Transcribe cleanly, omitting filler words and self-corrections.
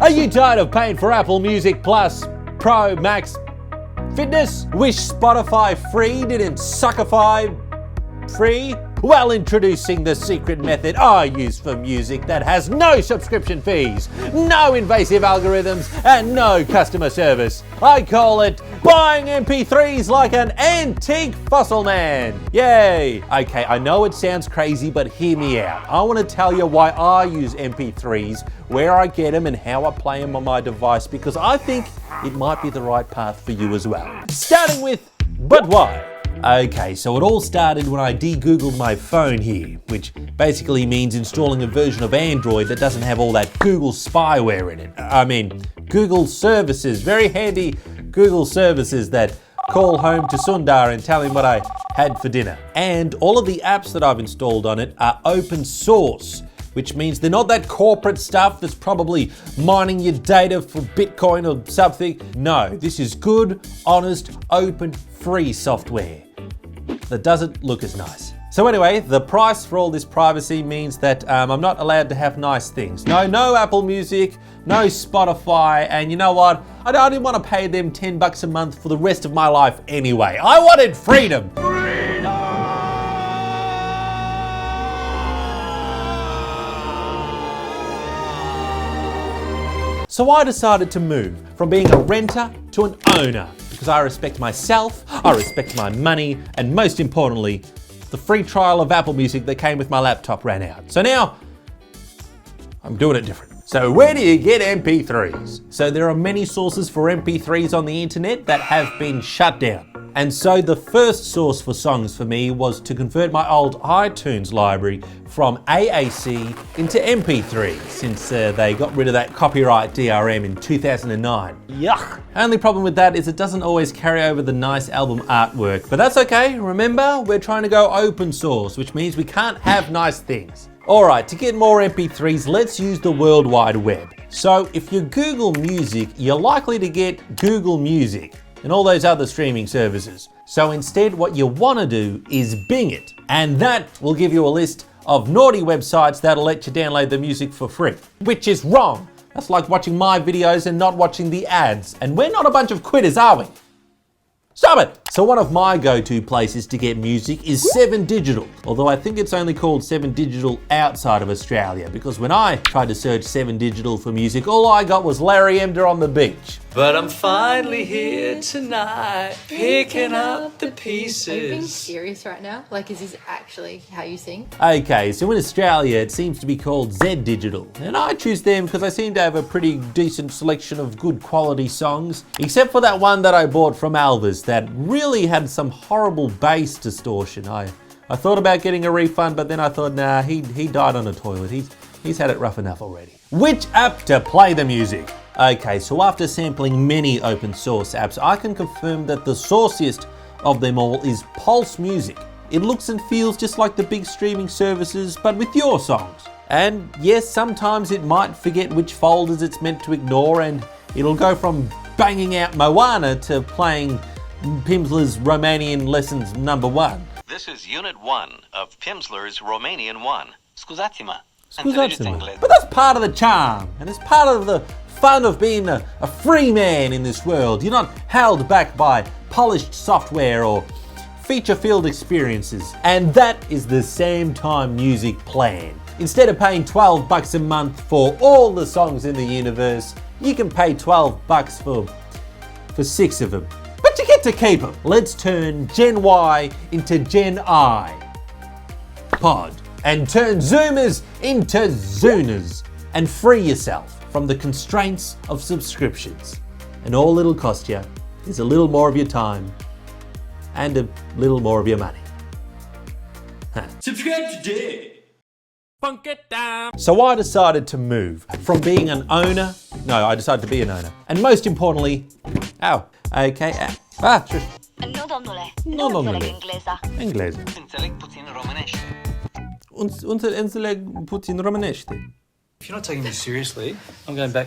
Are you tired of paying for Apple Music Plus, Pro, Max, Fitness? Wish Spotify free didn't suckify free? Well, introducing the secret method I use for music that has no subscription fees, no invasive algorithms, and no customer service. I call it buying MP3s like an antique fossil man. Yay! Okay, I know it sounds crazy, but hear me out. I want to tell you why I use MP3s, where I get them, and how I play them on my device, because I think it might be the right path for you as well. Starting with, but why? Okay, so it all started when I de-googled my phone here, which basically means installing a version of Android that doesn't have all that Google spyware in it. I mean, Google services, very handy Google services that call home to Sundar and tell him what I had for dinner. And all of the apps that I've installed on it are open source, which means they're not that corporate stuff that's probably mining your data for Bitcoin or something. No, this is good, honest, open, free software that doesn't look as nice. So anyway, the price for all this privacy means that I'm not allowed to have nice things. No Apple Music, no Spotify, and you know what? I didn't want to pay them $10 a month for the rest of my life anyway. I wanted freedom. So I decided to move from being a renter to an owner because I respect myself, I respect my money, and most importantly, the free trial of Apple Music that came with my laptop ran out. So now, I'm doing it different. So where do you get MP3s? So there are many sources for MP3s on the internet that have been shut down. And so the first source for songs for me was to convert my old iTunes library from AAC into MP3 since they got rid of that copyright DRM in 2009. Yuck! Only problem with that is it doesn't always carry over the nice album artwork, but that's okay. Remember, we're trying to go open source, which means we can't have nice things. Alright, to get more MP3s, let's use the World Wide Web. So if you Google Music, you're likely to get Google Music and all those other streaming services. So instead, what you want to do is Bing it, and that will give you a list of naughty websites that'll let you download the music for free, which is wrong. That's like watching my videos and not watching the ads, and we're not a bunch of quitters, are we? Stop it! So one of my go-to places to get music is 7 Digital, although I think it's only called 7 Digital outside of Australia, because when I tried to search 7 Digital for music, all I got was Larry Emder on the beach. But I'm finally here tonight, picking up the pieces. Are you being serious right now? Like, is this actually how you sing? Okay, so in Australia it seems to be called Z Digital, and I choose them because I seem to have a pretty decent selection of good quality songs, except for that one that I bought from Alvis that really had some horrible bass distortion. I thought about getting a refund, but then I thought, nah, he died on a toilet. He's had it rough enough already. Which app to play the music? Okay, so after sampling many open source apps, I can confirm that the sauciest of them all is Pulse Music. It looks and feels just like the big streaming services, but with your songs. And yes, sometimes it might forget which folders it's meant to ignore, and it'll go from banging out Moana to playing Pimsleur's Romanian Lessons #1. This is Unit 1 of Pimsleur's Romanian 1. Scuzați-mă. But that's part of the charm, and it's part of the fun of being a free man in this world. You're not held back by polished software or feature-filled experiences. And that is the SAMTIME music plan. Instead of paying $12 a month for all the songs in the universe, you can pay $12 for 6 of them. But you get to keep them. Let's turn Gen Y into Gen I. Pod. And turn Zoomers into Zooners. And free yourself from the constraints of subscriptions. And all it'll cost you is a little more of your time and a little more of your money. Subscribe today. Funk it down. So I decided to move from being an owner. No, I decided to be an owner. And most importantly, shush. Nu, domnule. Nu, domnule. Engleza. Engleză. Înțeleg puțin românește. Înțeleg puțin românește. If you're not taking me seriously, I'm going back